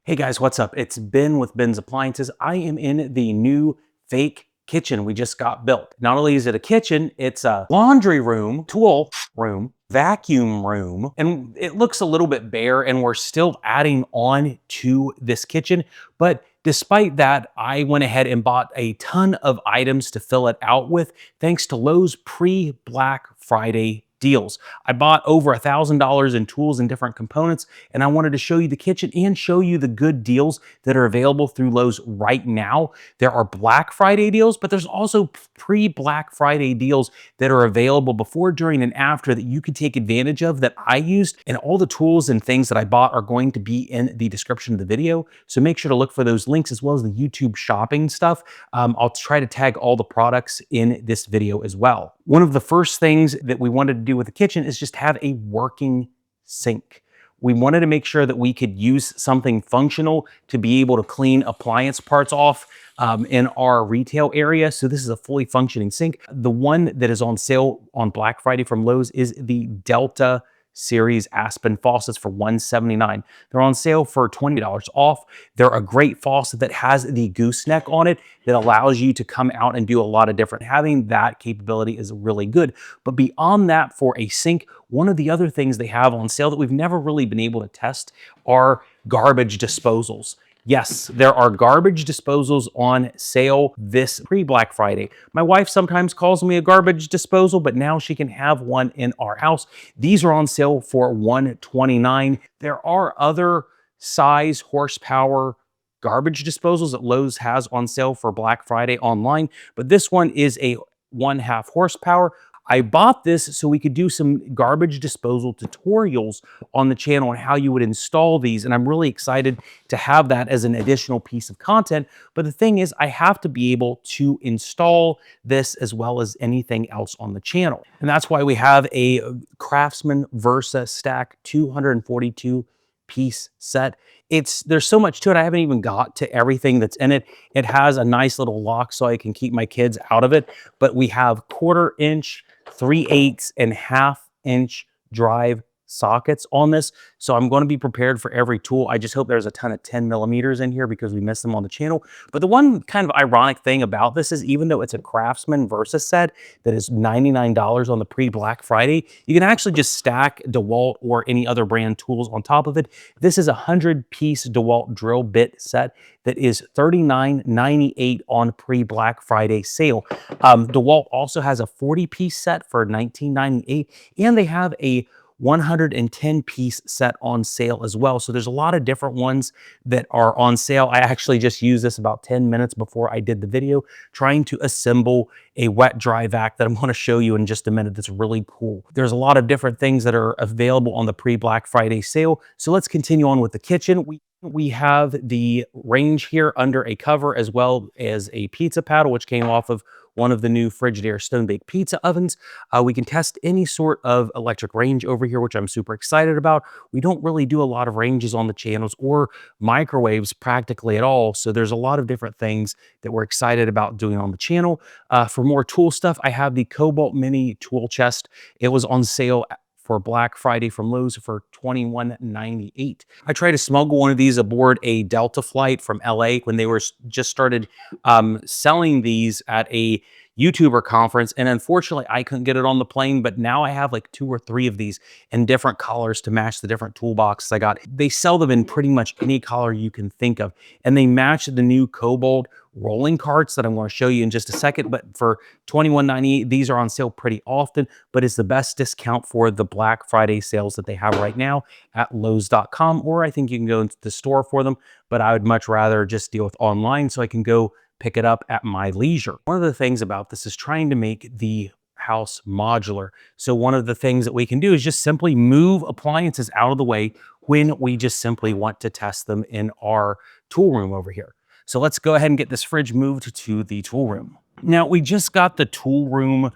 Hey guys, what's up? It's Ben with Ben's Appliances. I am in the new fake kitchen we just got built. Not only is it a kitchen, it's a laundry room, tool room, vacuum room, and it looks a little bit bare and we're still adding on to this kitchen. But despite that, I went ahead and bought a ton of items to fill it out with thanks to Lowe's pre-Black Friday deals. I bought over $1,000 in tools and different components, and I wanted to show you the kitchen and show you the good deals that are available through Lowe's right now. There are Black Friday deals, but there's also pre-Black Friday deals that are available before, during, and after that you could take advantage of that I used. And all the tools and things that I bought are going to be in the description of the video. So make sure to look for those links as well as the YouTube shopping stuff. I'll try to tag all the products in this video as well. One of the first things that we wanted to do with the kitchen is just have a working sink. We wanted to make sure that we could use something functional to be able to clean appliance parts off in our retail area. So this is a fully functioning sink. The one that is on sale on Black Friday from Lowe's is the Delta Series Aspen faucets for $179. They're on sale for $20 off. They're a great faucet that has the gooseneck on it that allows you to come out and do a lot of different. Having that capability is really good. But beyond that, for a sink, one of the other things they have on sale that we've never really been able to test are garbage disposals. Yes, there are garbage disposals on sale this pre-Black Friday. My wife sometimes calls me a garbage disposal, but now she can have one in our house. These are on sale for $129. There are other size horsepower garbage disposals that Lowe's has on sale for Black Friday online, but this one is a 1/2 horsepower. I bought this so we could do some garbage disposal tutorials on the channel on how you would install these. And I'm really excited to have that as an additional piece of content. But the thing is, I have to be able to install this as well as anything else on the channel. And that's why we have a Craftsman Versa Stack 242 piece set. There's so much to it. I haven't even got to everything that's in it. It has a nice little lock so I can keep my kids out of it. But we have 1/4 inch, 3/8 and 1/2 inch drive sockets on this. So I'm going to be prepared for every tool. I just hope there's a ton of 10mm in here because we missed them on the channel. But the one kind of ironic thing about this is, even though it's a Craftsman Versa set that is $99 on the pre-Black Friday, you can actually just stack DeWalt or any other brand tools on top of it. This is a 100-piece DeWalt drill bit set that is $39.98 on pre-Black Friday sale. DeWalt also has a 40-piece set for $19.98, and they have a 110-piece set on sale as well. So there's a lot of different ones that are on sale. I actually just used this about 10 minutes before I did the video, trying to assemble a wet dry vac that I'm going to show you in just a minute. That's really cool. There's a lot of different things that are available on the pre-Black Friday sale. So let's continue on with the kitchen. We have the range here under a cover, as well as a pizza paddle, which came off of one of the new Frigidaire stone-baked pizza ovens. We can test any sort of electric range over here, which I'm super excited about. We don't really do a lot of ranges on the channels or microwaves practically at all. So there's a lot of different things that we're excited about doing on the channel. For more tool stuff, I have the Cobalt Mini tool chest. It was on sale for Black Friday from Lowe's for $21.98. I tried to smuggle one of these aboard a Delta flight from LA when they were just started selling these at a YouTuber conference. And unfortunately, I couldn't get it on the plane, but now I have like 2 or 3 of these in different colors to match the different toolboxes I got. They sell them in pretty much any color you can think of. And they match the new Cobalt rolling carts that I'm going to show you in just a second. But for $21.98, these are on sale pretty often, but it's the best discount for the Black Friday sales that they have right now at Lowes.com, or I think you can go into the store for them, but I would much rather just deal with online so I can go pick it up at my leisure. One of the things about this is trying to make the house modular. So one of the things that we can do is just simply move appliances out of the way when we just simply want to test them in our tool room over here. So let's go ahead and get this fridge moved to the tool room. Now, we just got the tool room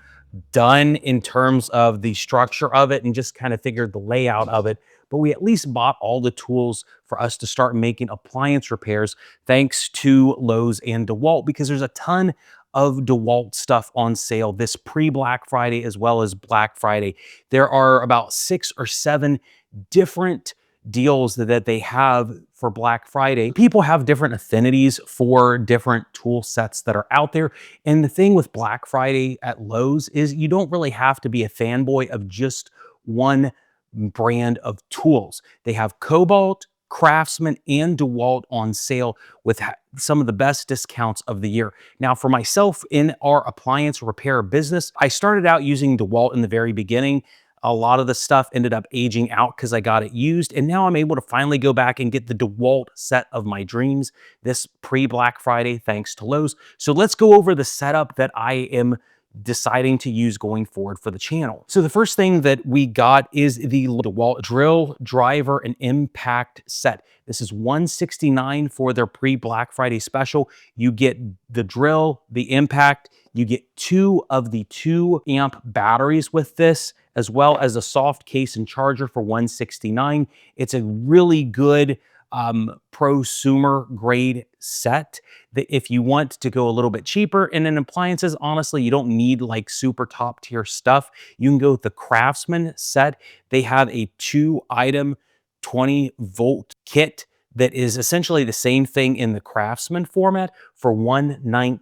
done in terms of the structure of it and just kind of figured the layout of it, but we at least bought all the tools for us to start making appliance repairs thanks to Lowe's and DeWalt, because there's a ton of DeWalt stuff on sale this pre-Black Friday as well as Black Friday. There are about 6 or 7 different deals that they have for Black Friday. People have different affinities for different tool sets that are out there. And the thing with Black Friday at Lowe's is you don't really have to be a fanboy of just one brand of tools. They have Cobalt, Craftsman, and DeWalt on sale with some of the best discounts of the year. Now, for myself in our appliance repair business, I started out using DeWalt in the very beginning. A lot of the stuff ended up aging out because I got it used, and now I'm able to finally go back and get the DeWalt set of my dreams this pre-Black Friday thanks to Lowe's. So let's go over the setup that I am deciding to use going forward for the channel. So the first thing that we got is the DeWalt drill, driver, and impact set. This is $169 for their pre-Black Friday special. You get the drill, the impact, you get 2 of the 2 amp batteries with this, as well as a soft case and charger for $169. It's a really good prosumer grade set that if you want to go a little bit cheaper, and in appliances, honestly, you don't need like super top tier stuff. You can go with the Craftsman set. They have a 2-item 20-volt kit that is essentially the same thing in the Craftsman format for $119.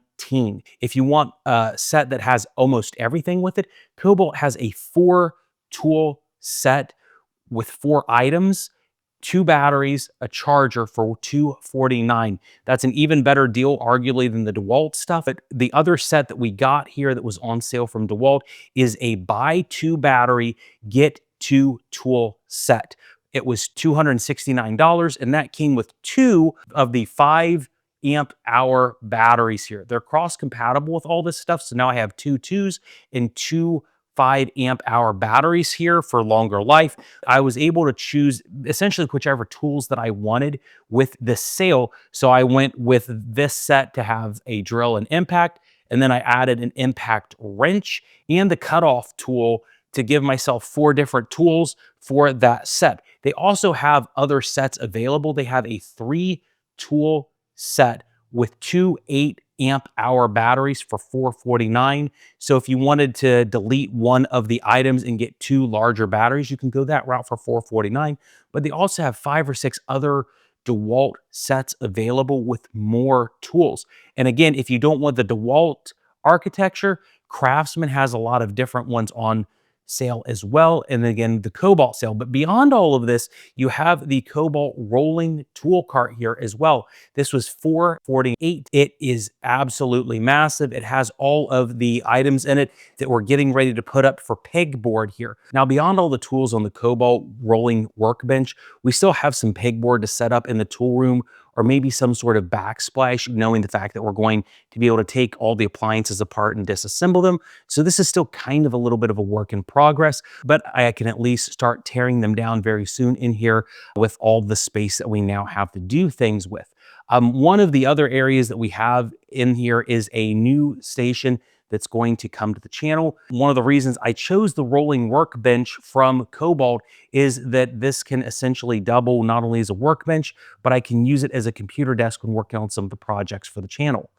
If you want a set that has almost everything with it, Cobalt has a 4-tool set with 4 items, 2 batteries, a charger for $249. That's an even better deal, arguably, than the DeWalt stuff. But the other set that we got here that was on sale from DeWalt is a buy 2 battery, get 2 tool set. It was $269, and that came with 2 of the 5 amp hour batteries here. They're cross compatible with all this stuff. So now I have 2 2s and 2 5 amp hour batteries here for longer life. I was able to choose essentially whichever tools that I wanted with this sale. So I went with this set to have a drill and impact, and then I added an impact wrench and the cutoff tool to give myself 4 different tools for that set. They also have other sets available. They have a 3-tool set with 2 8 amp hour batteries for $449. So if you wanted to delete one of the items and get 2 larger batteries, you can go that route for $449. But they also have 5 or 6 other DeWalt sets available with more tools. And again, if you don't want the DeWalt architecture, Craftsman has a lot of different ones on sale as well, and again the Cobalt sale. But beyond all of this, you have the Cobalt rolling tool cart here as well. This was $448. It is absolutely massive. It has all of the items in it that we're getting ready to put up for pegboard here. Now, beyond all the tools on the Cobalt rolling workbench, we still have some pegboard to set up in the tool room, or maybe some sort of backsplash, knowing the fact that we're going to be able to take all the appliances apart and disassemble them. So this is still kind of a little bit of a work in progress, but I can at least start tearing them down very soon in here with all the space that we now have to do things with. One of the other areas that we have in here is a new station that's going to come to the channel. One of the reasons I chose the rolling workbench from Cobalt is that this can essentially double not only as a workbench, but I can use it as a computer desk when working on some of the projects for the channel.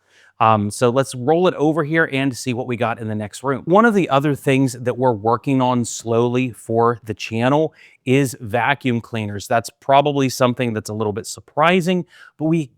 So let's roll it over here and see what we got in the next room. One of the other things that we're working on slowly for the channel is vacuum cleaners. That's probably something that's a little bit surprising, but we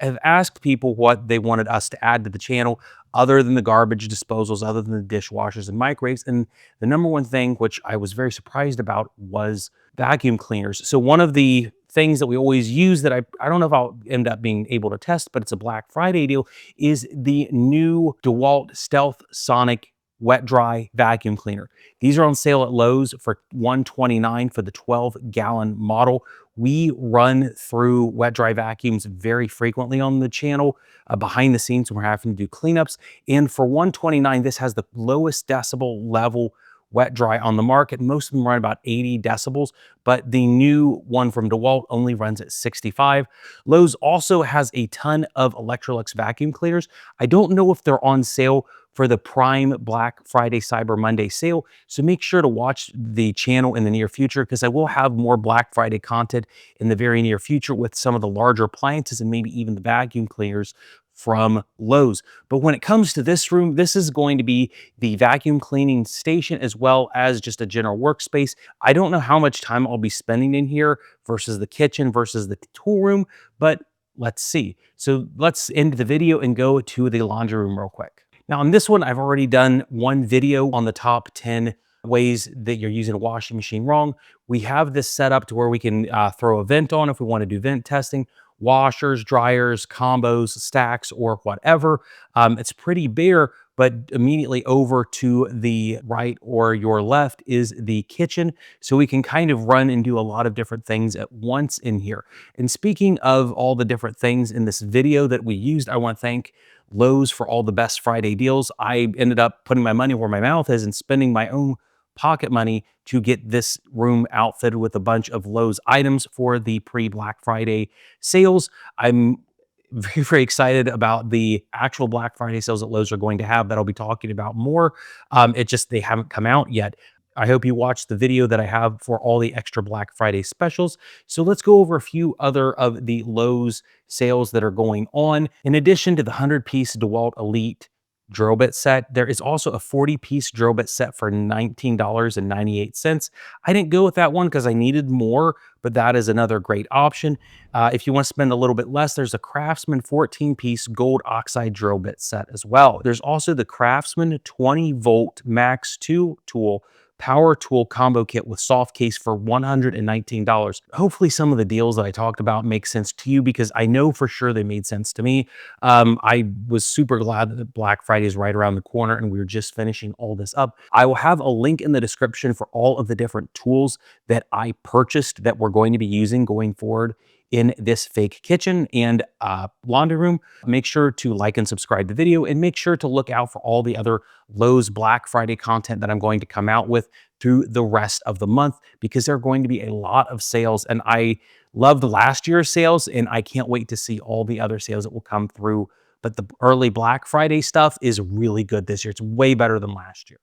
have asked people what they wanted us to add to the channel other than the garbage disposals, other than the dishwashers and microwaves. And the number one thing, which I was very surprised about, was vacuum cleaners. So one of the things that we always use that I don't know if I'll end up being able to test, but it's a Black Friday deal, is the new DeWalt Stealth Sonic wet dry vacuum cleaner. These are on sale at Lowe's for $129 for the 12-gallon model. We run through wet dry vacuums very frequently on the channel behind the scenes when we're having to do cleanups. And for $129, this has the lowest decibel level wet dry on the market. Most of them run about 80 decibels, but the new one from DeWalt only runs at 65. Lowe's also has a ton of Electrolux vacuum cleaners. I don't know if they're on sale for the Prime Black Friday Cyber Monday sale, so make sure to watch the channel in the near future, because I will have more Black Friday content in the very near future with some of the larger appliances and maybe even the vacuum cleaners from Lowe's. But when it comes to this room, this is going to be the vacuum cleaning station as well as just a general workspace. I don't know how much time I'll be spending in here versus the kitchen versus the tool room, but let's see. So let's end the video and go to the laundry room real quick. Now on this one, I've already done one video on the top 10 ways that you're using a washing machine wrong. We have this set up to where we can throw a vent on if we want to do vent testing, washers, dryers, combos, stacks, or whatever. It's pretty bare, but immediately over to the right or your left is the kitchen. So we can kind of run and do a lot of different things at once in here. And speaking of all the different things in this video that we used, I want to thank Lowe's for all the best Friday deals. I ended up putting my money where my mouth is and spending my own pocket money to get this room outfitted with a bunch of Lowe's items for the pre-Black Friday sales. I'm very, very excited about the actual Black Friday sales that Lowe's are going to have that I'll be talking about more. They haven't come out yet. I hope you watched the video that I have for all the extra Black Friday specials. So let's go over a few other of the Lowe's sales that are going on. In addition to the 100-piece DeWalt Elite drill bit set, there is also a 40-piece drill bit set for $19.98. I didn't go with that one because I needed more, but that is another great option. If you want to spend a little bit less, there's a Craftsman 14-piece gold oxide drill bit set as well. There's also the Craftsman 20-volt Max 2 tool power tool combo kit with soft case for $119. Hopefully some of the deals that I talked about make sense to you, because I know for sure they made sense to me. I was super glad that Black Friday is right around the corner and we were just finishing all this up. I will have a link in the description for all of the different tools that I purchased that we're going to be using going forward in this fake kitchen and laundry room. Make sure to like and subscribe the video, and make sure to look out for all the other Lowe's Black Friday content that I'm going to come out with through the rest of the month, because there are going to be a lot of sales. And I loved last year's sales, and I can't wait to see all the other sales that will come through. But the early Black Friday stuff is really good this year. It's way better than last year.